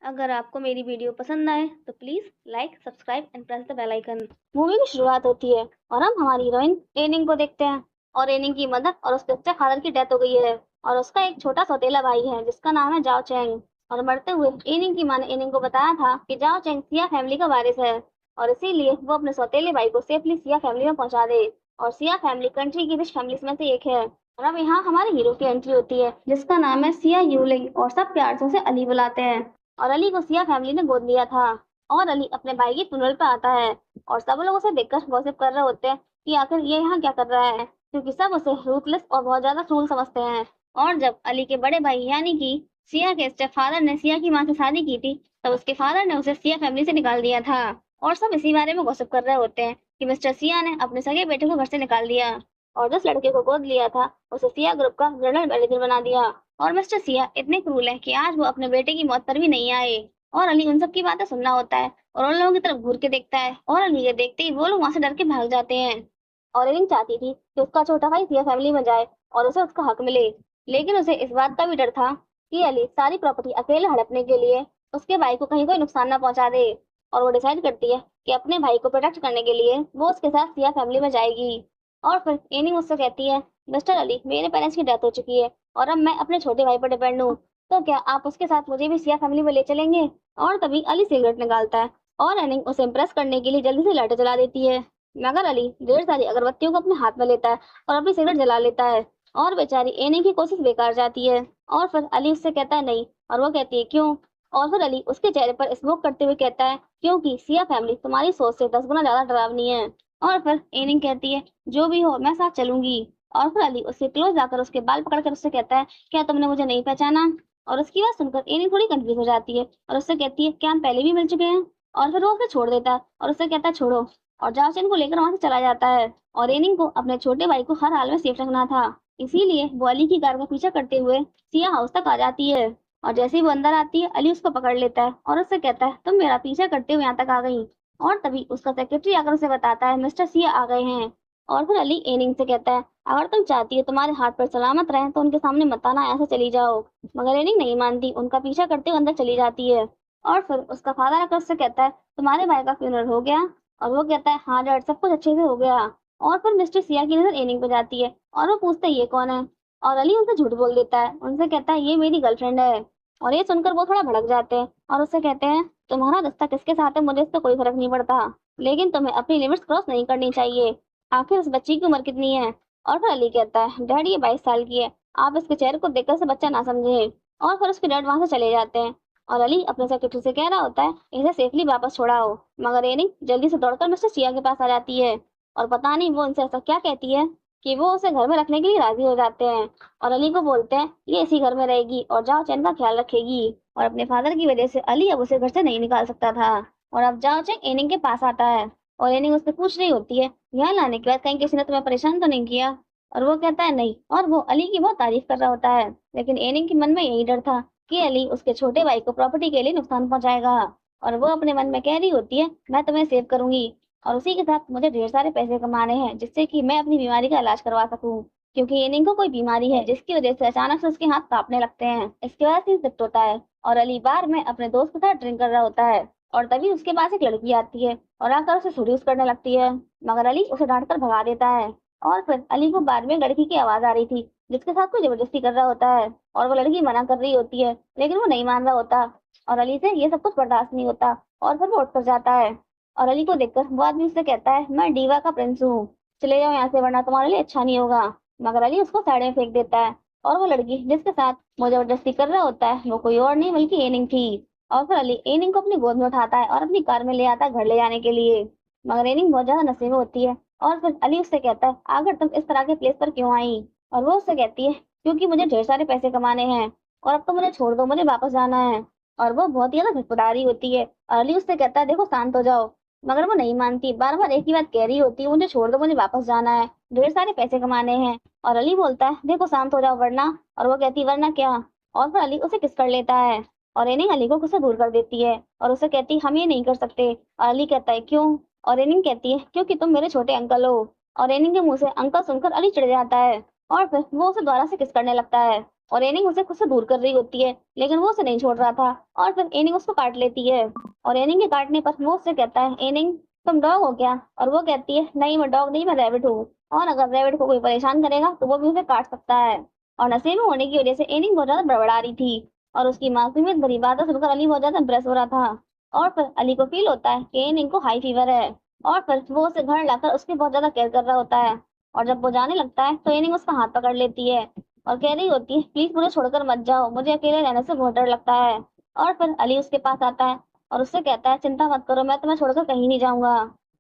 अगर आपको मेरी वीडियो पसंद आए तो please like subscribe and press the bell icon. Movie की शुरुआत होती है और हम हमारी हीरोइन एनिंग को देखते हैं। और एनिंग की मदर और उसके बच्चे फादर की डेथ हो गई है और उसका एक छोटा सौतेला भाई है जिसका नाम है जाओ चेंग। और मरते हुए एनिंग की माँ ने एनिंग को बताया था कि जाओ चेंग सिया फैमिली का वारिस है और इसीलिए वो अपने सौतेले भाई को सेफली सिया फैमिली में पहुंचा दे। और सिया फैमिली कंट्री की रिच फैमिलीज में से एक है। और अब यहाँ हमारे हीरो की एंट्री होती है जिसका नाम है सिया यूलिंग और सब प्यार से उसे अली बुलाते हैं। और अली को सिया फैमिली ने गोद लिया था। और अली अपने भाई की फ्यूनरल पे आता है और सब लोग उसे देखकर गॉसिप कर रहे होते हैं कि आखिर ये यहाँ क्या कर रहा है, क्योंकि सब उसे रूथलेस और बहुत ज्यादा क्रूर समझते हैं। और जब अली के बड़े भाई यानी कि सिया के स्टेप फादर ने सिया की माँ से शादी की थी तब उसके फादर ने उसे सिया फैमिली से निकाल दिया था। और सब इसी बारे में गॉसिप कर रहे होते हैं कि मिस्टर सिया ने अपने सगे बेटे को घर से निकाल दिया और जिस लड़के को गोद लिया था उसे सिया ग्रुप का जनरल मैनेजर बना दिया। और मिस्टर सिया इतने क्रूर है कि आज वो अपने बेटे की मौत पर भी नहीं आए। और अली उन सब की बातें सुनना होता है और उन लोगों की तरफ घूर के देखता है और अली ये देखते ही वो लोग वहां से डर के भाग जाते हैं। और एलिन चाहती थी कि उसका छोटा भाई सिया फैमिली में जाए और उसे उसका हक मिले, लेकिन उसे इस बात का भी डर था कि अली सारी प्रॉपर्टी अकेले हड़पने के लिए उसके भाई को कहीं कोई नुकसान ना पहुंचा दे। और वो डिसाइड करती है कि अपने भाई को प्रोटेक्ट करने के लिए वो उसके साथ सिया फैमिली में जाएगी। और फिर एनी मुझसे कहती है, मिस्टर अली मेरे पेरेंट्स की डेथ हो चुकी है और अब मैं अपने छोटे भाई पर डिपेंड हूँ, तो क्या आप उसके साथ मुझे भी सिया फैमिली में ले चलेंगे। और तभी अली सिगरेट निकालता है और एनिंग उसे इम्प्रेस करने के लिए जल्दी से लाइटर जला देती है, मगर अली ढेर सारी अगरबत्तियों को अपने हाथ में लेता है और अपनी सिगरेट जला लेता है। और बेचारी एनिंग की कोशिश बेकार जाती है। और फिर अली उससे कहता है नहीं, और वो कहती है क्यों। और फिर अली उसके चेहरे पर स्मोक करते हुए कहता है क्योंकि सिया फैमिली तुम्हारी सोच से 10 गुना ज्यादा डरावनी है। और फिर एनिंग कहती है जो भी हो मैं साथ चलूंगी। और फिर अली उसके क्लोज जाकर उसके बाल पकड़कर उससे कहता है क्या तुमने मुझे नहीं पहचाना। और उसकी बात सुनकर एनिंग थोड़ी कंफ्यूज हो जाती है और उससे कहती है क्या हम पहले भी मिल चुके हैं। और फिर वो उसे छोड़ देता है और उससे कहता है छोड़ो, और जाओचेन को लेकर वहां से चला जाता है। और एनिंग को अपने छोटे भाई को हर हाल में सेफ रखना था, इसीलिए वो अली की कार का पीछा करते हुए सिया हाउस तक आ जाती है। और जैसे ही वो अंदर आती है अली उसको पकड़ लेता है और उससे कहता है तुम मेरा पीछा करते हुए यहाँ तक आ गई। और तभी उसका सेक्रेटरी आकर उसे बताता है मिस्टर सिया आ गए हैं। और फिर अली एनिंग से कहता है अगर तुम चाहती हो तुम्हारे हाथ पर सलामत रहे तो उनके सामने मत आना, ऐसे चली जाओ। मगर एनिंग नहीं मानती, उनका पीछा करते हुए अंदर चली जाती है। और फिर उसका फादर आकर उससे कहता है तुम्हारे भाई का फ्यूनरल हो गया। और वो कहता है हाँ डैड सब कुछ अच्छे से हो गया। और फिर मिस्टर सिया की नजर एनिंग पे जाती है और वो पूछते हैं ये कौन है। और अली उनसे झूठ बोल देता है, उनसे कहता है ये मेरी गर्लफ्रेंड है। और ये सुनकर वो थोड़ा भड़क जाते हैं और उससे कहते हैं तुम्हारा रिश्ता किसके साथ है मुझे इससे कोई फर्क नहीं पड़ता, लेकिन तुम्हें अपनी लिमिट्स क्रॉस नहीं करनी चाहिए। आखिर उस बच्ची की उम्र कितनी है। और फिर अली कहता है डैड ये 22 साल की है, आप इसके चेहरे को देखकर से बच्चा ना समझे। और फिर उसके डैड वहां से चले जाते हैं। और अली अपने सेक्रेटरी से कह रहा होता है इसे सेफली वापस छोड़ाओ, मगर ये नहीं जल्दी से दौड़कर मिस्टर सिया के पास आ जाती है। और पता नहीं वो उनसे ऐसा क्या कहती है कि वो उसे घर में रखने के लिए राजी हो जाते हैं। और अली को बोलते हैं ये इसी घर में रहेगी और जाओ चैन का ख्याल रखेगी। और अपने फादर की वजह से अली अब उसे घर से नहीं निकाल सकता था। और अब जाओ चैन एनिंग के पास आता है और एनिंग उससे पूछ रही होती है यहाँ लाने के बाद कहीं किसी ने तुम्हें परेशान तो नहीं किया। और वो कहता है नहीं, और वो अली की बहुत तारीफ कर रहा होता है, लेकिन एनिंग के मन में यही डर था कि अली उसके छोटे भाई को प्रॉपर्टी के लिए नुकसान पहुंचाएगा। और वो अपने मन में कह रही होती है मैं तुम्हें सेव करूंगी और उसी के साथ मुझे ढेर सारे पैसे कमाने हैं जिससे कि मैं अपनी बीमारी का इलाज करवा सकूं, क्योंकि एनिंग को कोई बीमारी है जिसकी वजह से अचानक से उसके हाथ कांपने लगते हैं। इसके बाद सीन शिफ्ट होता है और अली बार में अपने दोस्त के साथ ड्रिंक कर रहा होता है और तभी उसके पास एक लड़की आती है और आकर उसे सेड्यूस करने लगती है, मगर अली उसे डांट कर भगा देता है। और फिर अली को बार में एक लड़की की आवाज आ रही थी जिसके साथ कोई जबरदस्ती कर रहा होता है और वो लड़की मना कर रही होती है लेकिन वो नहीं मान रहा होता। और अली से ये सब कुछ बर्दाश्त नहीं होता और फिर वो उठ कर जाता है। और अली को देखकर वो आदमी उससे कहता है मैं डीवा का प्रिंस हूँ, चले जाओ यहाँ से वरना तुम्हारे लिए अच्छा नहीं होगा। मगर अली उसको साइड में फेंक देता है और वो लड़की जिसके साथ वो जबरदस्ती कर रहा होता है वो कोई और नहीं बल्कि एनिंग थी। और फिर अली एनिंग को अपनी गोद में उठाता है और अपनी कार में ले आता है घर ले जाने के लिए, मगर एनिंग बहुत ज्यादा नशे में होती है। और फिर अली उससे कहता है आखिर तुम इस तरह के प्लेस पर क्यों आई। और वो उससे कहती है क्योंकि मुझे ढेर सारे पैसे कमाने हैं और अब तो मुझे छोड़ दो, मुझे वापस जाना है। और वो बहुत ही ज्यादा झटपटा रही होती है और अली उससे कहता है देखो शांत हो जाओ, मगर वो नहीं मानती, बार बार एक ही बात कह रही होती है मुझे छोड़ दो, मुझे वापस जाना है, ढेर सारे पैसे कमाने हैं। और अली बोलता है देखो शांत हो जाओ वरना। और वो कहती वरना क्या। और फिर अली उसे किस कर लेता है और एनिंग अली को गुस्से दूर कर देती है और उसे कहती हम ये नहीं कर सकते। और अली कहता है क्यों। और एनिंग कहती है क्योंकि तुम मेरे छोटे अंकल हो। और एनिंग के मुंह से अंकल सुनकर अली चिढ़ जाता है और फिर वो उसे दोबारा से किस करने लगता है। और एनिंग उसे खुद से दूर कर रही होती है, लेकिन वो उसे नहीं छोड़ रहा था और फिर एनिंग उसको काट लेती है। और एनिंग के काटने पर वो उससे कहता है, एनिंग तुम डॉग हो क्या? और वो कहती है, नहीं मैं डॉग नहीं, मैं रैबिट हूँ, और अगर रैबिट को कोई परेशान करेगा तो वो भी उसे काट सकता है। और नशे में होने की वजह से एनिंग बहुत ज्यादा बड़बड़ा रही थी और उसकी मासूमियत भरी बातें सुनकर अली बहुत ज्यादा इम्प्रेस हो रहा था। और फिर अली को फील होता है कि एनिंग को हाई फीवर है और फिर वो उसे घर लाकर उसकी बहुत ज्यादा केयर कर रहा होता है। और जब वो जाने लगता है तो एनिंग उसका हाथ पकड़ लेती है और कह रही होती है, प्लीज मुझे छोड़कर मत जाओ, मुझे अकेले रहने से बहुत डर लगता है। और फिर अली उसके पास आता है और उससे कहता है, चिंता मत करो, मैं तुम्हें छोड़कर कहीं नहीं जाऊंगा।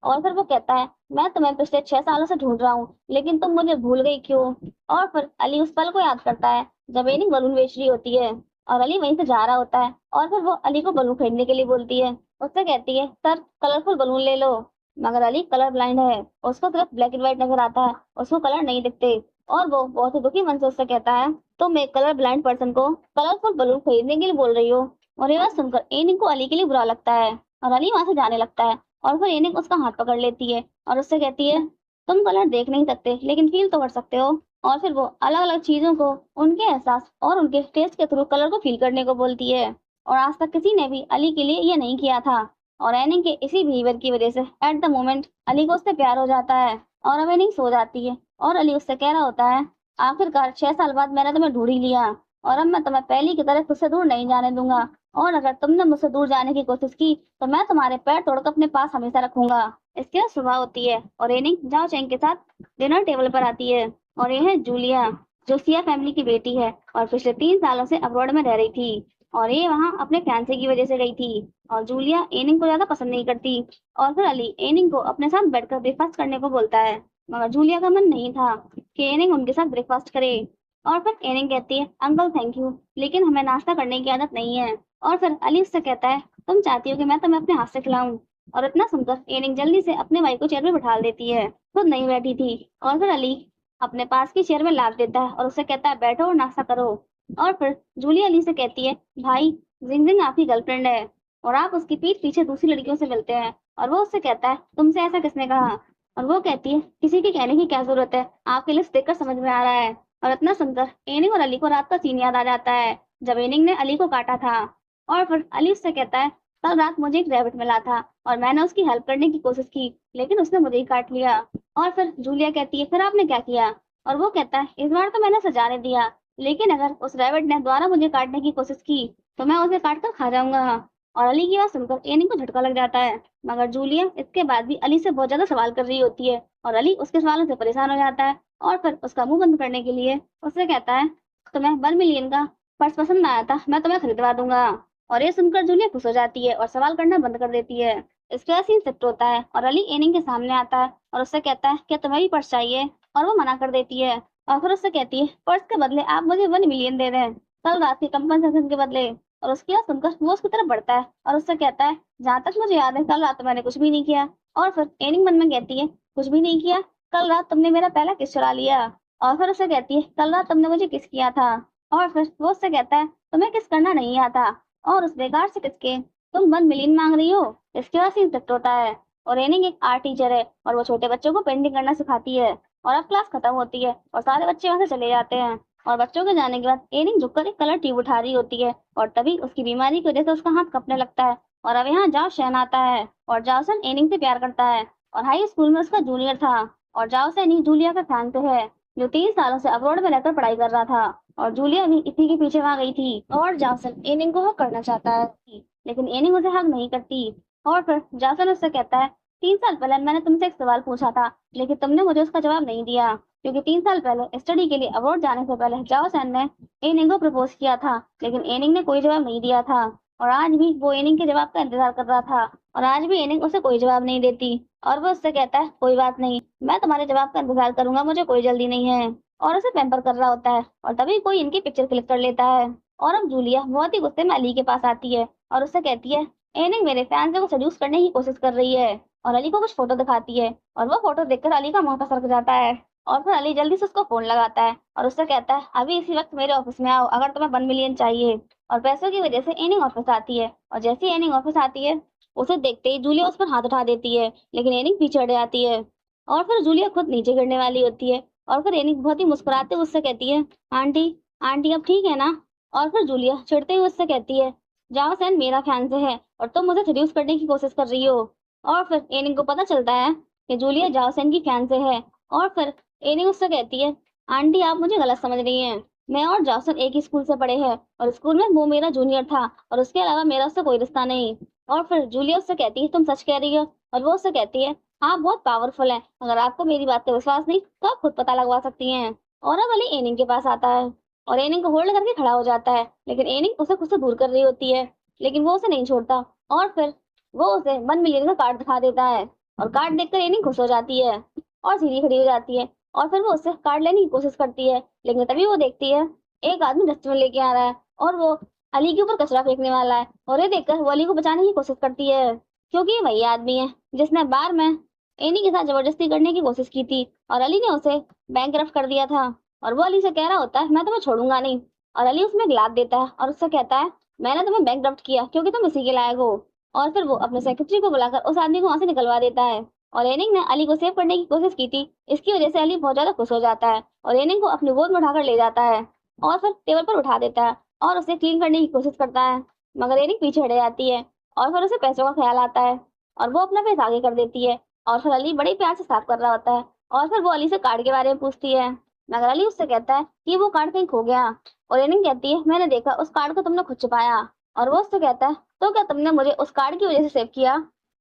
और फिर वो कहता है, मैं तुम्हें पिछले 6 सालों से ढूंढ रहा हूँ, लेकिन तुम मुझे भूल गई क्यों? और फिर अली उस पल को याद करता है जब एनिंग बलून बेच रही होती है और अली वहीं से जा रहा होता है। और फिर वो अली को बलून खरीदने के लिए बोलती है। उससे कहती है, सर कलरफुल बलून ले लो। मगर अली कलर ब्लाइंड है, उसको सिर्फ ब्लैक एंड व्हाइट नजर आता है, उसको कलर नहीं दिखते। और वो बहुत ही दुखी मन से उससे कहता है, तुम एक कलर ब्लाइंड पर्सन को कलरफुल बलून खरीदने के लिए बोल रही हो? और ये बात सुनकर एनिक को अली के लिए बुरा लगता है और अली वहां से जाने लगता है। और फिर एनिक उसका हाथ पकड़ लेती है और उससे कहती है, तुम कलर देख नहीं सकते लेकिन फील तो कर सकते हो। और फिर वो अलग अलग चीजों को उनके एहसास और उनके टेस्ट के थ्रू कलर को फील करने को बोलती है। और आज तक किसी ने भी अली के लिए ये नहीं किया था। और एनिक के इसी बिहेवियर की वजह से एट द मोमेंट अली को उससे प्यार हो जाता है और अब एनिक सो जाती है और अली उससे कह रहा होता है, आखिरकार 6 साल बाद मैंने तुम्हें ढूंढ ही लिया और अब मैं तुम्हें पहली की तरह खुद से दूर नहीं जाने दूंगा। और अगर तुमने मुझसे दूर जाने की कोशिश की तो मैं तुम्हारे पैर तोड़कर अपने पास हमेशा रखूंगा। इसके बाद सुबह होती है और एनिक जाओ चैंग के साथ डिनर टेबल पर आती है। और यह है जूलिया, जो सिया फैमिली की बेटी है और पिछले 3 सालों से अब्रॉड में रह रही थी। और ये वहाँ अपने फियांसे की वजह से गई थी। और जूलिया एनिंग को ज्यादा पसंद नहीं करती। और फिर अली एनिंग को अपने साथ बैठकर ब्रेकफास्ट करने को बोलता है, मगर जूलिया का मन नहीं था कि एनिंग उनके साथ ब्रेकफास्ट करे। और फिर एनिंग कहती है, अंकल थैंक यू, लेकिन हमें नाश्ता करने की आदत नहीं है। और फिर अली उससे कहता है, तुम चाहती हो कि मैं तुम्हें अपने हाथ से खिलाऊं? और इतना सुनकर एनिंग जल्दी से अपने भाई को चेयर में बिठा देती है, खुद नहीं बैठी थी। और फिर अली अपने पास की चेयर में लाद देता है और उससे कहता है, बैठो और नाश्ता करो। और फिर जूलिया अली से कहती है, भाई जिंग जिंग आपकी गर्लफ्रेंड है और आप उसकी पीठ पीछे दूसरी लड़कियों से मिलते हैं। और वो उससे कहता है, तुमसे ऐसा किसने कहा? और वो कहती है, किसी के कहने की क्या जरूरत है, आपके लिस्ट देखकर समझ में आ रहा है। और इतना सुनकर एनिंग और अली को रात का सीन याद आ जाता है जब एनिंग ने अली को काटा था। और फिर अली उससे कहता है, कल रात मुझे एक रैबिट मिला था और मैंने उसकी हेल्प करने की कोशिश की, लेकिन उसने मुझे ही काट लिया। और फिर जूलिया कहती है, फिर आपने क्या किया? और वो कहता है, इस बार तो मैंने सजाने दिया, लेकिन अगर उस रैबिट ने दोबारा मुझे काटने की कोशिश की तो मैं उसे काट कर खा जाऊंगा। और अली की बात सुनकर एनिंग को झटका लग जाता है, मगर जूलिया इसके बाद भी अली से बहुत ज्यादा सवाल कर रही होती है और अली उसके सवालों से परेशान हो जाता है। और फिर उसका मुंह बंद करने के लिए उससे कहता है, तुम्हें 1 मिलियन का पर्स पसंद आया था, मैं तुम्हें खरीदवा दूंगा। और ये सुनकर जूलिया खुश हो जाती है और सवाल करना बंद कर देती है। इसके बाद सीन शिफ्ट होता है और अली एनिंग के सामने आता है और उससे कहता है, क्या तुम्हें भी पर्स चाहिए? और वो मना कर देती है और फिर उससे कहती है, पर्स के बदले आप मुझे 1 मिलियन दे दें, कल रात की कंपनसेशन के बदले। और उसकी बात सुनकर वो उसकी तरफ बढ़ता है और उससे कहता है, जहाँ तक मुझे याद है कल रात मैंने कुछ भी नहीं किया। और फिर एनिंग मन में कहती है, कुछ भी नहीं किया? कल रात तुमने मेरा पहला किस चुरा लिया। और फिर उसे कहती है, कल रात तुमने मुझे किस किया था। और फिर वो उससे कहता है, तुम्हें किस करना नहीं आता और उस बेकार से किसके, तुम 1 मिलियन मांग रही हो। इसके बाद सीन शिफ्ट होता है और एनिंग एक आर्ट टीचर है और वो छोटे बच्चों को पेंटिंग करना सिखाती है। और अब क्लास खत्म होती है और सारे बच्चे वहां से चले जाते हैं। और बच्चों के जाने के बाद एनिंग झुककर एक कलर ट्यूब उठा रही होती है और तभी उसकी बीमारी की वजह से उसका हाथ कपने लगता है। और अब यहाँ जाओ शहन आता है और जाओसन एनिंग से प्यार करता है और हाई स्कूल में उसका जूनियर था। और जाओसन ही जूलिया का फैन तो है, जो 3 सालों से अब्रॉड में रहकर पढ़ाई कर रहा था। और जूलिया भी इसी के पीछे वहां गई थी और जासन एनिंग को हक करना चाहता है, लेकिन एनिंग उसे हक नहीं करती। और फिर जासन उससे कहता है, 3 साल पहले मैंने तुमसे एक सवाल पूछा था, लेकिन तुमने मुझे उसका जवाब नहीं दिया, क्योंकि 3 साल पहले स्टडी के लिए अब्रॉड जाने से पहले जाओ सैन ने एनिंग को प्रपोज किया था, लेकिन एनिंग ने कोई जवाब नहीं दिया था। और आज भी वो एनिंग के जवाब का इंतजार कर रहा था और आज भी एनिंग उसे कोई जवाब नहीं देती। और वो उससे कहता है, कोई बात नहीं, मैं तुम्हारे जवाब का इंतजार करूंगा, मुझे कोई जल्दी नहीं है। और उसे पैम्पर कर रहा होता है और तभी कोई इनकी पिक्चर क्लिक कर लेता है। और अब जूलिया बहुत ही गुस्से में अली के पास आती है और उससे कहती है, एनिंग मेरे फैंस को सेड्यूस करने की कोशिश कर रही है। और अली को कुछ फोटो दिखाती है और वो फोटो देखकर अली का मुंह सरक जाता है। और फिर अली जल्दी से उसको फोन लगाता है और उससे कहता है, अभी इसी वक्त मेरे ऑफिस में आओ अगर तुम्हें 1 मिलियन चाहिए। और पैसों की वजह से एनिंग ऑफिस आती है और जैसे ही एनिंग ऑफिस आती है उसे देखते ही जूलिया उस पर हाथ उठा देती है, लेकिन एनिंग पीछे हट जाती है। और फिर जूलिया खुद नीचे गिरने वाली होती है और फिर एनिंग बहुत ही मुस्कुराते हुए उससे कहती है, आंटी आंटी अब ठीक है ना? और फिर जूलिया चिढ़ते हुए उससे कहती है, जाओ सैन मेरा फैन से है और तुम मुझे सेड्यूस करने की कोशिश कर रही हो। और फिर एनिंग को पता चलता है कि जूलिया जाओ सैन की फैन से है। और फिर एनिंग उससे कहती है, आंटी आप मुझे गलत समझ रही हैं। मैं और जासन एक ही स्कूल से पढ़े हैं और स्कूल में वो मेरा जूनियर था और उसके अलावा मेरा उससे कोई रिश्ता नहीं। और फिर जूलिया उससे कहती है, तुम सच कह रही हो? और वो उससे कहती है, आप बहुत पावरफुल हैं। अगर आपको मेरी बात का विश्वास नहीं तो आप खुद पता लगवा सकती हैं। और अब अली एनिंग के पास आता है और एनिंग को होल्ड करके खड़ा हो जाता है, लेकिन एनिंग उसे खुद से दूर कर रही होती है, लेकिन वो उसे नहीं छोड़ता। और फिर वो उसे 1 मिलियन का कार्ड दिखा देता है और कार्ड देखकर एनिंग खुश हो जाती है और सीधी खड़ी हो जाती है। और फिर वो उससे कार्ड लेने की कोशिश करती है, लेकिन तभी वो देखती है एक आदमी डस्टबिन लेके आ रहा है और वो अली के ऊपर कचरा फेंकने वाला है। और ये देखकर वो अली को बचाने की कोशिश करती है, क्योंकि ये वही आदमी है जिसने बार में एनी के साथ जबरदस्ती करने की कोशिश की थी और अली ने उसे बैंक कर दिया था। और वो अली से कह रहा होता है, मैं तुम्हें छोड़ूंगा नहीं। और अली उसमें एक लात देता है और उससे कहता है, मैंने तुम्हें बैंक किया क्योंकि तुम इसी के लायक हो। और फिर वो अपने सेक्रेटरी को बुलाकर उस आदमी को वहां से निकलवा देता है। और एनिंग ने अली को सेव करने की कोशिश की थी, इसकी वजह से अली बहुत ज्यादा खुश हो जाता है और एनिंग को अपनी गोद में उठाकर ले जाता है और फिर टेबल पर उठा देता है और उसे क्लीन करने की कोशिश करता है, मगर एनिंग पीछे हट जाती है। और फिर उसे पैसों का ख्याल आता है और वो अपना फेस आगे कर देती है। और फिर अली बड़े प्यार से साफ कर रहा होता है और फिर वो अली से कार्ड के बारे में पूछती है, मगर अली उससे कहता है कि वो कार्ड कहीं खो गया। और एनिंग कहती है, मैंने देखा उस कार्ड को तुमने खुद छुपाया। और वो उससे कहता है, तो क्या तुमने मुझे उस कार्ड की वजह से सेव किया?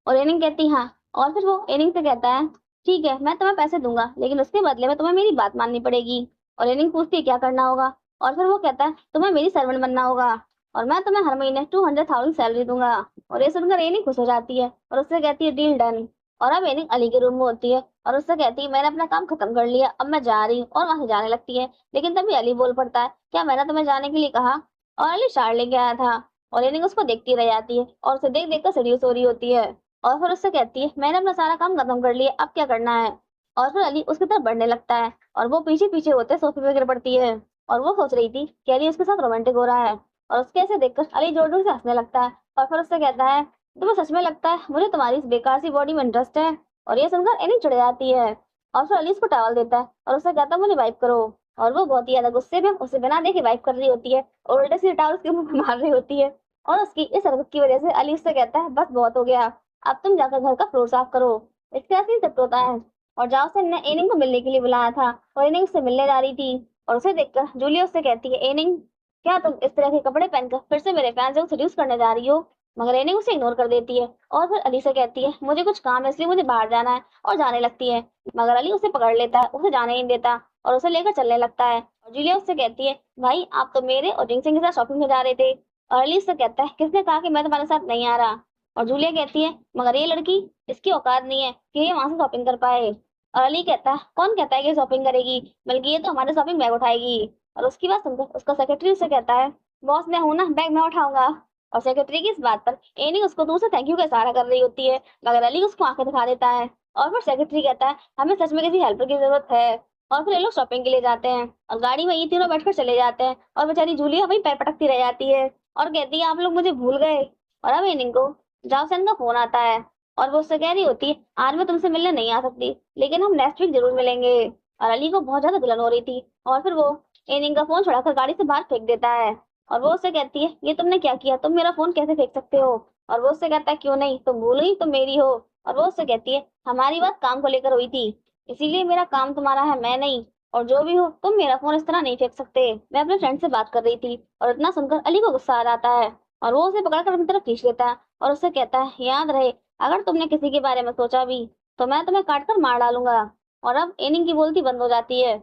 और एनिंग कहती हाँ। और फिर वो एनिंग से कहता है, ठीक है मैं तुम्हें पैसे दूंगा, लेकिन उसके बदले में तुम्हें मेरी बात माननी पड़ेगी। और एनिंग पूछती है क्या करना होगा? और फिर वो कहता है, तुम्हें मेरी सर्वेंट बनना होगा और मैं तुम्हें हर महीने 200,000 सैलरी दूंगा। और ये सुनकर एनिंग खुश हो जाती है और उससे कहती है, डील डन। और अब एनिंग अली के रूम में होती है और उससे कहती है, मैंने अपना काम खत्म कर लिया, अब मैं जा रही हूँ। और वहां से जाने लगती है, लेकिन तभी अली बोल पड़ता है, क्या मैंने तुम्हें जाने के लिए कहा? और अली शार्ट लेके आया था। और एनिंग उसको देखती रह जाती है और उसे देख देख कर सीरियस हो रही होती है। और फिर उससे कहती है, मैंने अपना सारा काम खत्म कर लिया, अब क्या करना है? और फिर अली उसकी तरफ बढ़ने लगता है और वो पीछे पीछे होते सोफे पे गिर पड़ती है। और वो सोच रही थी कि अली उसके साथ रोमांटिक हो रहा है और उसके ऐसे देखकर अली जोर जोर से हंसने लगता है। और फिर उससे कहता है, तुम्हें सच में लगता है मुझे तुम्हारी इस बेकार सी बॉडी में इंटरेस्ट है? और ये सुनकर एनी चिढ़ जाती है और फिर अली उसको टॉवल देता है और उससे कहता है, मुझे वाइप करो। और वो बहुत ही ज्यादा गुस्से में उसे बिना देखे वाइप कर रही होती है और उल्टे से टॉवल उसके मुंह में मार रही होती है। और उसकी इस हरकत की वजह से अली उससे कहता है, बस बहुत हो गया, अब तुम जाकर घर का फ्लोर साफ करो। इसके ऐसे ही शिफ्ट होता है और जाओसन ने एनिंग को मिलने के लिए बुलाया था और एनिंग उससे मिलने जा रही थी। और उसे देखकर जूलिया उससे कहती है, एनिंग क्या तुम इस तरह के कपड़े पहनकर फिर से मेरे फैंस को सेड्यूस करने जा रही हो? मगर एनिंग उसे इग्नोर कर देती है और फिर अली से कहती है, मुझे कुछ काम है इसलिए मुझे बाहर जाना है, और जाने लगती है। मगर अली उसे पकड़ लेता है, उसे जाने नहीं देता और उसे लेकर चलने लगता है। और जूलिया उससे कहती है, भाई आप तो मेरे और जिनसिंग के साथ शॉपिंग में जा रहे थे। और अली उससे कहता है, किसने कहा कि मैं तुम्हारे साथ नहीं आ रहा? और जूलिया कहती है, मगर ये लड़की, इसकी औकात नहीं है कि ये वहां से शॉपिंग कर पाए। और अली कहता है, कौन कहता है कि शॉपिंग करेगी, बल्कि ये तो हमारे शॉपिंग बैग उठाएगी। और उसकी बात सुनकर उसका सेक्रेटरी उसे कहता है, बॉस मैं हूं ना, बैग मैं उठाऊंगा। और सेक्रेटरी की इस बात पर एनी उसको दूर से थैंक यू का इशारा कर रही होती है, मगर अली उसको आंखें दिखा देता है। और फिर सेक्रेटरी कहता है, हमें सच में किसी हेल्पर की जरूरत है। और फिर ये लोग शॉपिंग के लिए जाते हैं और गाड़ी में ये तीनों बैठकर चले जाते हैं और बेचारी जूलिया वहीं पैर पटकती रह जाती है और कहती है, आप लोग मुझे भूल गए। और अब इनिंग को जावसन का फोन आता है और वो उससे कह रही होती है, आज मैं तुमसे मिलने नहीं आ सकती, लेकिन हम नेक्स्ट वीक जरूर मिलेंगे। और अली को बहुत ज्यादा जलन हो रही थी और फिर वो इनिंग का फोन छुड़ाकर गाड़ी से बाहर फेंक देता है। और वो उससे कहती है, ये तुमने क्या किया, तुम मेरा फोन कैसे फेंक सकते हो? और वो उससे कहता है, क्यों नहीं, तुम भूल गई तुम मेरी हो। और वो उससे कहती है, हमारी बात काम को लेकर हुई थी, इसीलिए मेरा काम तुम्हारा है, मैं नहीं। और जो भी हो, तुम मेरा फोन इस तरह नहीं फेंक सकते, मैं अपने फ्रेंड से बात कर रही थी। और इतना सुनकर अली को गुस्सा आ जाता है और वो उसे पकड़कर अपनी तरफ खींच लेता है और उससे कहता है, याद रहे, अगर तुमने किसी के बारे में सोचा भी तो मैं तुम्हें काट कर मार डालूंगा। और अब एनिंग की बोलती बंद हो जाती है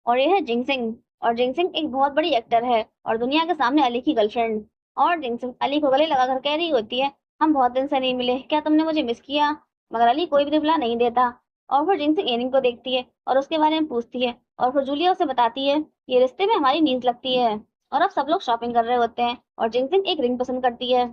और ये है जिंगसिंग। और जिंगसिंग एक बहुत बड़ी एक्टर है और दुनिया के सामने अली की गर्लफ्रेंड। और जिंगसिंग अली को गले लगाकर कह रही होती है, हम बहुत दिन से नहीं मिले, क्या तुमने मुझे मिस किया? मगर अली कोई भी रिप्लाई नहीं देता। और फिर जिंगसिंग एनिंग को देखती है और उसके बारे में पूछती है और फिर जूलिया उसे बताती है, ये रिश्ते में हमारी नींद लगती है। और अब सब लोग शॉपिंग कर रहे होते हैं और जिंगसिंग एक रिंग पसंद करती है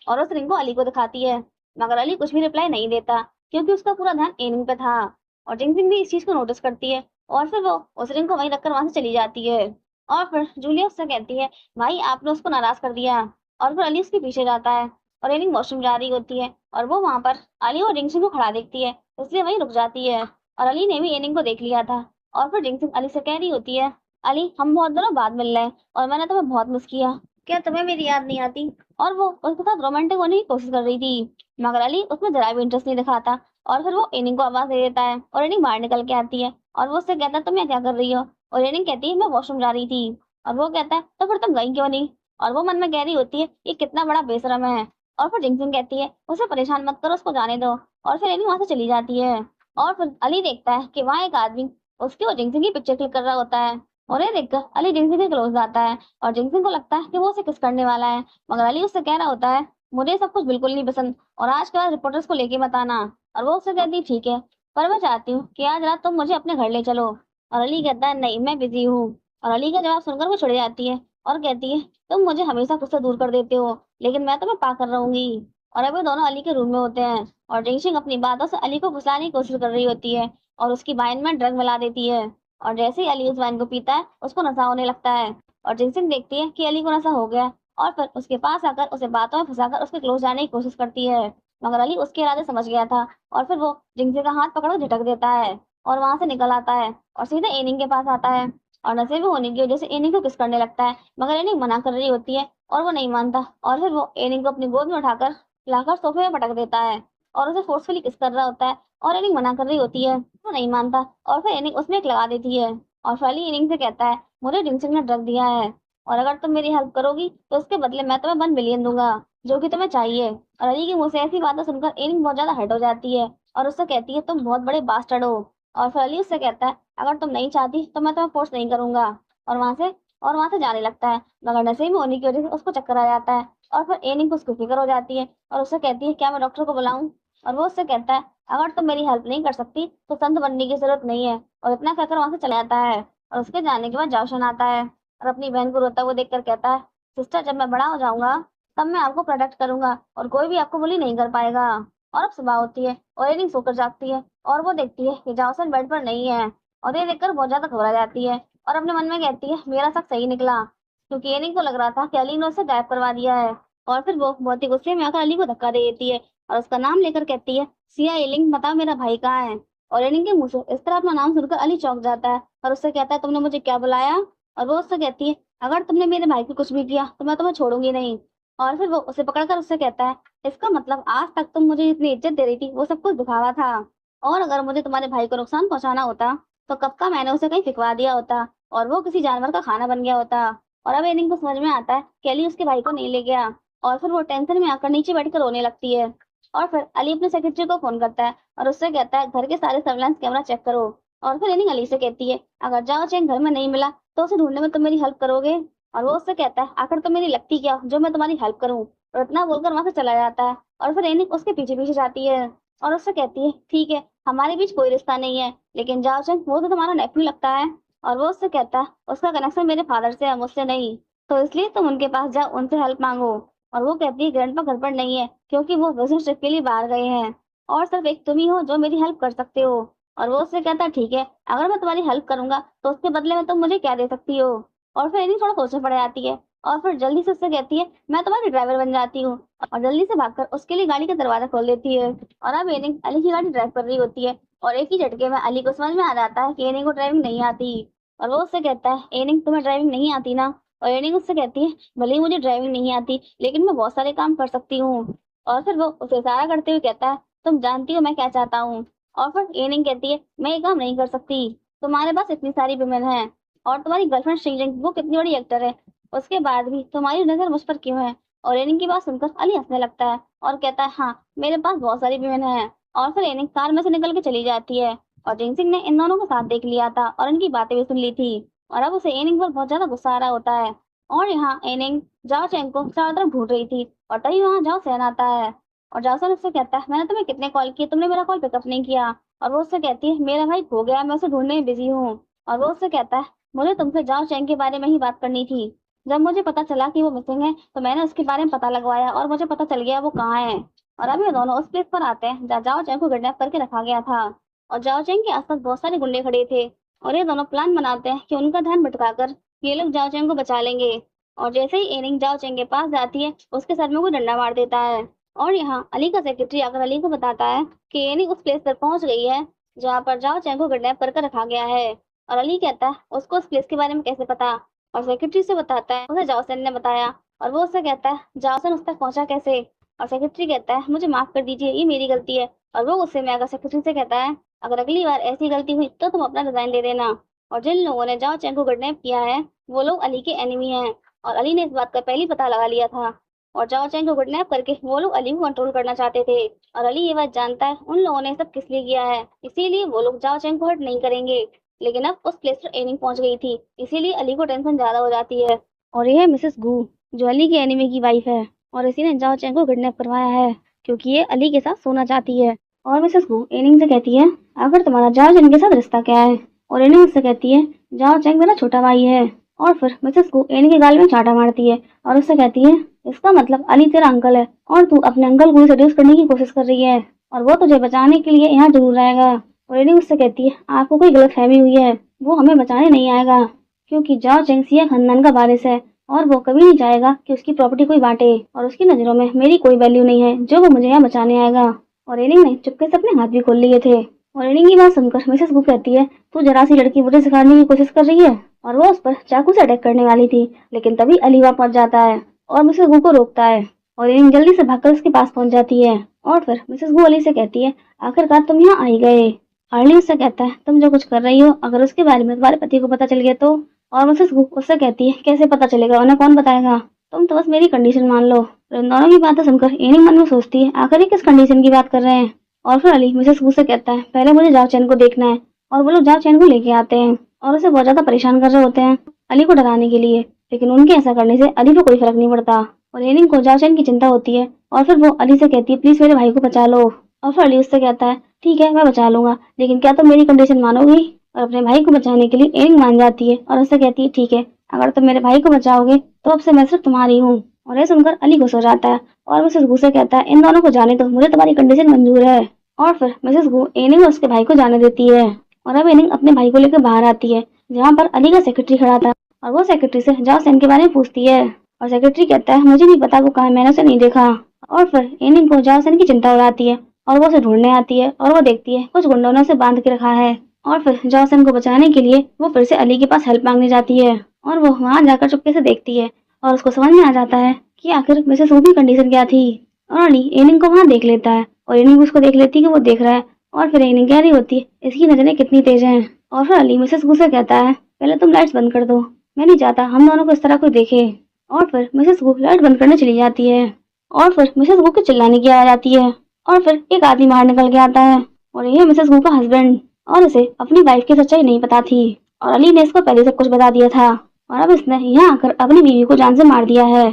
और उस रिंग को अली को दिखाती है, मगर अली कुछ भी रिप्लाई नहीं देता क्योंकि उसका पूरा ध्यान एनिंग पे था। और जिंगसिंग भी इस चीज को नोटिस करती है और फिर वो उस रिंग को वहीं रखकर वहां से चली जाती है। और फिर जूलिया उससे कहती है, भाई आपने उसको नाराज कर दिया। और फिर अली उसके पीछे जाता है और एनिंग वॉशरूम जा रही होती है और वो वहां पर अली और जिंगसिंग को खड़ा देखती है, इसलिए वहीं रुक जाती है। और अली ने भी एनिंग को देख लिया था। और फिर जिंगसिंग अली से कह रही होती है, अली, हम बहुत दिनों बाद मिल रहे हैं और मैंने तुम्हें बहुत मिस किया। क्या तुम्हें मेरी याद नहीं आती? और वो उसके साथ रोमांटिक होने की कोशिश कर रही थी, मगर अली उसमें जरा भी इंटरेस्ट नहीं दिखाता। और फिर वो एनिंग को आवाज दे देता है और एनिंग बाहर निकल के आती है और वो उससे कहता है तुम यहाँ क्या कर रही हो? और एनिंग कहती है मैं वॉशरूम जा रही थी। और वो कहता है तो फिर तुम गई क्यों नहीं? और वो मन में कह रही होती है ये कितना बड़ा बेशरम है। और फिर जिंगजिंग कहती है उसे परेशान मत करो, उसको जाने दो। और फिर एनिंग वहां से चली जाती है। और फिर अली देखता है कि वहाँ एक आदमी उसकी और जिंगजिंग की पिक्चर क्लिक कर रहा होता है। और ये देखकर अली जिंगजिंग के क्लोज आता है और जिंगजिंग को लगता है कि वो उसे किस करने वाला है, मगर अली उससे कह रहा होता है मुझे सब कुछ बिल्कुल नहीं पसंद और आज के बाद रिपोर्टर्स को लेके मत आना। और वो उससे कहती है ठीक है, पर मैं चाहती हूँ कि आज रात तुम मुझे अपने घर ले चलो। और अली कहता है नहीं, मैं बिजी हूँ। और अली का जवाब सुनकर वो चिढ़ जाती है और कहती है तुम मुझे हमेशा खुद से दूर कर देते हो, लेकिन मैं तुम्हें पाकर रहूंगी। और अभी दोनों अली के रूम में होते हैं और जिंगजिंग अपनी बातों से अली को फुसलाने की कोशिश कर रही होती है और उसकी वाइन में ड्रग मिला देती है। और जैसे ही अली उस वाइन को पीता है उसको नशा होने लगता है। और जिनसिन देखती है कि अली को नशा हो गया और फिर उसके पास आकर उसे बातों में फंसाकर उसके क्लोज जाने की कोशिश करती है, मगर अली उसके इरादे समझ गया था। और फिर वो जिनसिन का हाथ पकड़ झटक देता है और वहां से निकल आता है और सीधे एनिंग के पास आता है। और नशे में होने की वजह से एनिंग को किस करने लगता है, मगर एनिंग मना कर रही होती है और वो नहीं मानता। और फिर वो एनिंग को अपनी गोद में उठाकर लाकर सोफे में पटक देता है और उसे फोर्सफुली किस कर रहा होता है। और एनिंग मना कर रही होती है, वो नहीं मानता। और फिर एनिंग उसमें एक लगा देती है और फली एनिंग से कहता है मुझे जिनसिन ने ड्रग दिया है और अगर तुम मेरी हेल्प करोगी तो उसके बदले मैं तुम्हें 1 बिलियन दूंगा, जो कि तुम्हें चाहिए। और अली की मुंह से ऐसी बातें सुनकर एनिंग बहुत ज्यादा हर्ट हो जाती है और उससे कहती है तुम बहुत बड़े बास्टर्ड हो। और फिर अली उससे कहता है अगर तुम नहीं चाहती तो मैं तुम्हें फोर्स नहीं करूंगा। और वहां से जाने लगता है, मगर नशे में होने की वजह से उसको चक्कर आ जाता है। और फिर एनिंग को उसकी फिक्र हो जाती है और उससे कहती है क्या मैं डॉक्टर को बुलाऊं? और वो उससे कहता है अगर तुम मेरी हेल्प नहीं कर सकती तो संत बनने की जरूरत नहीं है। और इतना कहकर वहां से चला जाता है। और उसके जाने के बाद जाओशन आता है और अपनी बहन को रोता हुआ देखकर कहता है सिस्टर जब मैं बड़ा हो जाऊंगा तब मैं आपको प्रोटेक्ट करूंगा और कोई भी आपको बुली नहीं कर पाएगा। और अब सुबह होती है और एनिंग सोकर जागती है और वो देखती है कि जाओसन बेड पर नहीं है। और ये देखकर बहुत ज्यादा घबरा जाती है और अपने मन में कहती है मेरा शक सही निकला, क्योंकि एनिंग को लग रहा था कि अली ने उसे गायब करवा दिया है। और फिर वो बहुत ही गुस्से में आकर अली को धक्का दे देती है और उसका नाम लेकर कहती है सिया एलिंग, बताओ मेरा भाई कहाँ है? और एनिंग के मुंह से इस तरह अपना नाम सुनकर अली चौंक जाता है और उससे कहता है तुमने मुझे क्या बुलाया? और वो उससे कहती है अगर तुमने मेरे भाई को कुछ भी किया तो मैं तुम्हें छोड़ूंगी नहीं। और फिर वो उसे पकड़कर उससे कहता है इसका मतलब आज तक तुम मुझे जितनी इज्जत दे रही थी वो सब कुछ दिखावा था, और अगर मुझे तुम्हारे भाई को नुकसान पहुंचाना होता तो कब का मैंने उसे कहीं फिकवा दिया होता और वो किसी जानवर का खाना बन गया होता। और अब एनिंग को समझ में आता है कि अली उसके भाई को नहीं ले गया और फिर वो टेंशन में आकर नीचे बैठकर रोने लगती है। और फिर अली अपने सेक्रेटरी को फोन करता है और उससे कहता है घर के सारे सर्विलांस कैमरा चेक करो। और फिर एनिंग अली से कहती है अगर जाओ चैन घर में नहीं मिला तो उसे ढूंढने में तुम मेरी हेल्प करोगे? और वो उससे कहता है आखिर तुम मेरी लगती क्या जो मैं तुम्हारी हेल्प करूं? और इतना बोलकर वहां से चला जाता है। और फिर एनिंग उसके पीछे पीछे जाती है और उससे कहती है ठीक है हमारे बीच कोई रिश्ता नहीं है, लेकिन जाओ चैन वो तो तुम्हारा नेफ्यू लगता है। और वो उससे कहता है उसका कनेक्शन मेरे फादर से है, मुझसे नहीं, तो इसलिए तुम उनके पास जाओ, उनसे हेल्प मांगो। और वो कहती है ग्रैंडपा घर पर नहीं है क्योंकि वो बिजनेस ट्रिप के लिए बाहर गए हैं और सिर्फ एक तुम ही हो जो मेरी हेल्प कर सकते हो। और वो उससे कहता है ठीक है अगर मैं तुम्हारी हेल्प करूंगा तो उसके बदले में तुम मुझे क्या दे सकती हो? और फिर एनी थोड़ा सोचने पड़ जाती है और फिर जल्दी से उससे कहती है मैं तुम्हारी ड्राइवर बन जाती हूँ। और जल्दी से भागकर उसके लिए गाड़ी का दरवाजा खोल देती है। और अब एनिंग अली की गाड़ी ड्राइव कर रही होती है और एक ही झटके में अली को समझ में आ जाता है कि एनिंग को ड्राइविंग नहीं आती। और वो उससे कहता है एनिंग तुम्हें ड्राइविंग नहीं आती ना? और एनिंग उससे कहती है भले ही मुझे ड्राइविंग नहीं आती लेकिन मैं बहुत सारे काम कर सकती हूँ। और फिर वो उसे इशारा करते हुए कहता है तुम जानती हो मैं क्या चाहता हूँ? और फिर एनिंग कहती है मैं ये काम नहीं कर सकती, तुम्हारे पास इतनी सारी विमेन है और तुम्हारी गर्लफ्रेंड श्रीजंग वो कितनी बड़ी एक्टर है, उसके बाद भी तुम्हारी नजर मुझ पर क्यों है? और एनिंग की बात सुनकर अली हंसने लगता है और कहता है हाँ मेरे पास बहुत सारी विमेन है। और फिर एनिंग कार में से निकल के चली जाती है और जिनसिंग ने इन दोनों को साथ देख लिया था और इनकी बातें भी सुन ली थी। और अब उसे एनिंग पर बहुत ज्यादा गुस्सा आ रहा होता है। और यहाँ एनिंग जाओ चैंग को चारों तरफ ढूंढ रही थी और तभी वहां जाओ सहन आता है और जाओसन उससे कहता है मैंने तुम्हें कितने कॉल किए, तुमने मेरा कॉल पिकअप नहीं किया। और वो उससे कहती है मेरा भाई खो गया, मैं उसे ढूंढने में बिजी हूँ। और वो उससे कहता है मुझे तुमसे जाओ चैंग के बारे में ही बात करनी थी। जब मुझे पता चला कि वो मिसिंग है तो मैंने उसके बारे में पता लगवाया और मुझे पता चल गया वो कहाँ है। और अब ये दोनों उस प्लेस पर आते हैं जहाँ जाओ चैंग को किडनैप करके रखा गया था। और जाओ चैंग के आसपास बहुत सारे गुंडे खड़े थे और ये दोनों प्लान बनाते हैं कि उनका ध्यान भटकाकर ये लोग जाओ चैंग को बचा लेंगे। और जैसे ही एनिंग जाओ चैंग के पास जाती है उसके सर में कोई डंडा मार देता है। और यहाँ अली का सेक्रेटरी आकर अली को बताता है कि एनिंग उस प्लेस पर पहुंच गई है जहाँ पर जाओ चैंग को किडनैप करके रखा गया है। और अली कहता है उसको उस प्लेस के बारे में कैसे पता, और सेक्रेटरी से बताता है उसे जाओ ने बताया, और वो उससे कहता है जाओ उस तक पहुंचा कैसे, और सेक्रेटरी कहता है मुझे माफ कर दीजिए, ये मेरी गलती है। और वो गुस्से में आकर सेक्रेटरी से कहता है अगर अगली बार ऐसी गलती हुई तो तुम अपना रिजाइन दे देना। और जिन लोगों ने जाओ चैन को किडनैप किया है वो लोग अली के एनिमी हैं, और अली ने इस बात का पहले ही पता लगा लिया था, और जाओ चैन को किडनैप करके वो लोग अली को कंट्रोल करना चाहते थे। और अली ये बात जानता है उन लोगों ने सब किस लिए किया है, इसीलिए वो लोग जाओ चैन को हर्ट नहीं करेंगे। लेकिन अब उस प्लेस पर एनिंग पहुंच गई थी, इसीलिए अली को टेंशन ज्यादा हो जाती है। और यह है मिसेस गू, जो अली के एनिमी की वाइफ है, और इसी ने जाओ चैन को किडनैप करवाया है क्योंकि ये अली के साथ सोना चाहती है। और मिसेस गू एनिंग से कहती है आखिर तुम्हारा जाओ चैन के साथ रिश्ता क्या है, और एनिंग उससे कहती है जाओ चैन मेरा छोटा भाई है। और फिर मिसेस गू एनिंग के गाल में चांटा मारती है और उससे कहती है इसका मतलब अली तेरा अंकल है और तू अपने अंकल को सेड्यूस करने की कोशिश कर रही है, और वो तुझे बचाने के लिए यहाँ जरूर आएगा। और एनिंग उससे कहती है आपको कोई गलतफहमी हुई है, वो हमें बचाने नहीं आएगा क्योंकि जाओ चैंग सिया खानदान का वारिस है, और वो कभी नहीं चाहेगा कि उसकी प्रॉपर्टी कोई बांटे, और उसकी नज़रों में मेरी कोई वैल्यू नहीं है जो वो मुझे यहाँ बचाने आएगा। और एनिंग ने चुपके से अपने हाथ भी खोल लिए थे। और एनिंग की बात सुनकर मिसेस गू कहती है तू जरा सी लड़की मुझे सिखाने की कोशिश कर रही है, और वो उस पर चाकू से अटैक करने वाली थी, लेकिन तभी अली वहाँ पहुंच जाता है और मिसेस गू को रोकता है, और एनिंग जल्दी से भागकर उसके पास पहुंच जाती है। और फिर मिसेस गू अली से कहती है आखिरकार तुम यहाँ आई गए। अर्ली उससे कहता है तुम जो कुछ कर रही हो अगर उसके बारे में तुम्हारे पति को पता चल गया तो। और मिसेस गू उससे कहती है कैसे पता चलेगा, उन्हें कौन बताएगा, तुम तो बस मेरी कंडीशन मान लो। और इन दोनों की बातें सुनकर एनिंग मन में सोचती है आखिर ये किस कंडीशन की बात कर रहे हैं। और फिर अली मिसेस गू से कहता है पहले मुझे जाओ चैन को देखना है, और वो लोग जाओ चैन को लेके आते हैं और उसे बहुत ज्यादा परेशान कर रहे होते हैं अली को डराने के लिए, लेकिन उनके ऐसा करने से अली को कोई फर्क नहीं पड़ता। और एनिंग को जाओ चैन की चिंता होती है, और फिर वो अली से कहती है प्लीज मेरे भाई को बचा लो। और फिर अली उससे कहता है ठीक है मैं बचा लूंगा, लेकिन क्या तुम मेरी कंडीशन मानोगी। और अपने भाई को बचाने के लिए एनिंग मान जाती है और उससे कहती है ठीक है अगर तुम मेरे भाई को बचाओगे तो अब से मैं सिर्फ तुम्हारी हूँ। और ये सुनकर अली खुश हो जाता है और मिसेस गू से कहता है इन दोनों को जाने दो, मुझे तुम्हारी कंडीशन मंजूर है। और फिर मिसेस गू एनिंग और उसके भाई को जाने देती है, और अब एनिंग अपने भाई को लेकर बाहर आती है जहाँ पर अली का सेक्रेटरी खड़ा था, और वो सेक्रेटरी से जाओ सैन के बारे में पूछती है, और सेक्रेटरी कहता है मुझे नहीं पता वो कहाँ है, मैंने उसे नहीं देखा। और फिर एनिंग को जाओ सैन की चिंता हो जाती है और वो उसे ढूंढने आती है, और वो देखती है कुछ गुंडों ने उसे बांध के रखा है। और फिर जॉसन को बचाने के लिए वो फिर से अली के पास हेल्प मांगने जाती है, और वो वहां जाकर चुपके से देखती है और उसको समझ में आ जाता है कि आखिर मिसेस वू की कंडीशन क्या थी। और अली एनिंग को वहां देख लेता है और एनिंग उसको देख लेती है कि वो देख रहा है, और फिर एनिंग कह रही होती है इसकी नजरें कितनी तेज हैं। और फिर अली मिसेस वू से कहता है पहले तुम लाइट्स बंद कर दो, मैं नहीं चाहता हम दोनों को इस तरह कोई देखे। और फिर मिसेस वू लाइट बंद करने चली जाती है, और फिर मिसेस वू के चिल्लाने की आवाज आती है, और फिर एक आदमी बाहर निकल के आता है, और ये मिसेस वू का हस्बैंड, और इसे अपनी वाइफ की सच्चाई नहीं पता थी, और अली ने इसको पहले सब कुछ बता दिया था, और अब इसने यहाँ आकर अपनी बीवी को जान से मार दिया है।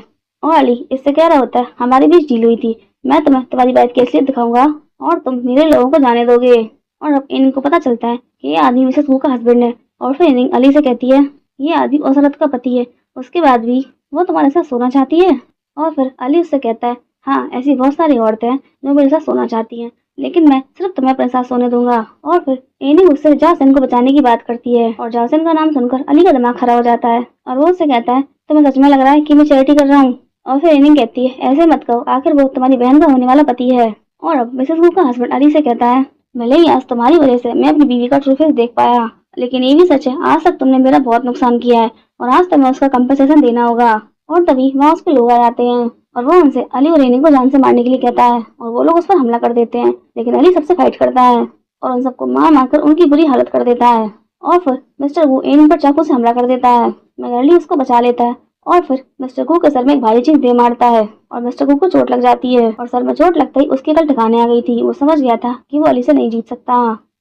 और अली इससे कह रहा होता है हमारे बीच डील हुई थी, मैं तुम्हें तुम्हारी वाइफ की असलियत दिखाऊंगा और तुम मेरे लोगों को जाने दोगे। और अब इनको पता चलता है कि ये आदमी मिसेस वू का हस्बैंड है, और फिर इनिंग अली से कहती है ये आदमी उस औरत का पति है, उसके बाद भी वो तुम्हारे साथ सोना चाहती है। और फिर अली उससे कहता है हाँ ऐसी बहुत सारी औरतें हैं जो मेरे साथ सोना चाहती हैं, लेकिन मैं सिर्फ तुम्हें अपने साथ सोने दूंगा। और फिर एनिंग उससे जासन को बचाने की बात करती है, और जासन का नाम सुनकर अली का दिमाग खराब हो जाता है, और वो उससे कहता है तुम्हें सच में लग रहा है कि मैं चैरिटी कर रहा हूँ। और फिर एनिंग कहती है ऐसे मत कहो, आखिर वो तुम्हारी बहन का होने वाला पति है। और अब मिसेस वू का हस्बैंड अली से कहता है भले ही आज तुम्हारी वजह से मैं अपनी बीवी का ट्रू फेस देख पाया, लेकिन ये भी सच है आज तक तुमने मेरा बहुत नुकसान किया है, और आज तुम्हें उसका कंपनसेशन देना होगा। और तभी वहाँ उस पे लोग आ जाते हैं, और वो उनसे अली और एनिंग को जान से मारने के लिए कहता है, और वो लोग उस पर हमला कर देते हैं, लेकिन अली सबसे फाइट करता है और उन सबको मार मारकर उनकी बुरी हालत कर देता है। और फिर मिस्टर वू एनिंग पर चाकू से हमला कर देता है, मगर अली उसको बचा लेता है, और फिर मिस्टर गू के सर में एक भारी चीज दे मारता है, और मिस्टर गू को चोट लग जाती है, और सर में चोट लगते ही उसकी अकल ठिकाने आ गई थी, वो समझ गया था कि वो अली से नहीं जीत सकता।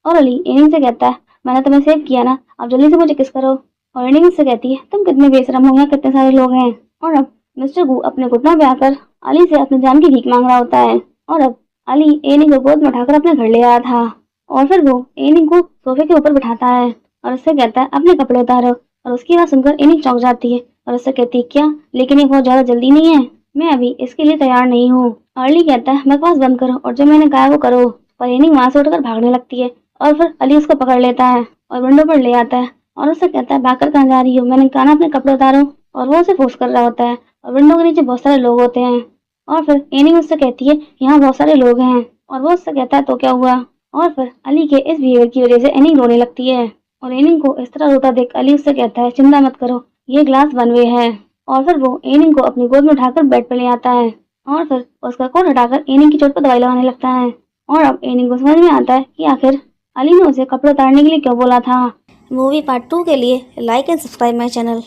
और अली एनिंग से कहता है मैंने तुम्हें सेव किया ना, अब जल्दी से मुझे किस करो। और एनिंग से कहती है तुम कितने बेशरम हो, यहाँ कितने सारे लोग हैं। और अब मिस्टर गू अपने घुटनों पे आकर अली से अपनी जान की भीख मांग रहा होता है, और अब अली एनिंग को गोद में उठाकर अपने घर ले आया था, और फिर वो एनिंग को सोफे के ऊपर बिठाता है और उससे कहता है अपने कपड़े उतारो। और उसकी बात सुनकर एनिंग चौंक जाती है और उससे कहती है क्या, लेकिन ये बहुत ज्यादा जल्दी नहीं है, मैं अभी इसके लिए तैयार नहीं हूँ। अर्ली कहता है बकवास बंद करो और जो मैंने कहा वो करो। पर एनिंग वहां से उठकर भागने लगती है, और फिर अली उसको पकड़ लेता है और विंडो पर ले आता है, और उससे कहता है भागकर कहाँ जा रही हो, मैंने कहा ना अपने कपड़े उतारो। और वो उसे फोर्स कर रहा होता है, और विंडो के नीचे बहुत सारे लोग होते हैं। और फिर एनिंग उससे कहती है यहाँ बहुत सारे लोग हैं, और वो उससे कहता है तो क्या हुआ। और फिर अली के इस बिहेवियर की वजह से एनिंग रोने लगती है, और एनिंग को इस तरह रोता देख अली उससे कहता है चिंता मत करो, ये ग्लास वन वे है। और फिर वो एनिंग को अपनी गोद में उठाकर बेड पर ले आता है और फिर उसका कोट हटाकर एनिंग की चोट पर दवाई लगाने लगता है। और अब एनिंग को समझ में आता है कि आखिर अली ने उसे कपड़े उतारने के लिए क्यों बोला था। मूवी पार्ट 2 के लिए like and subscribe my channel.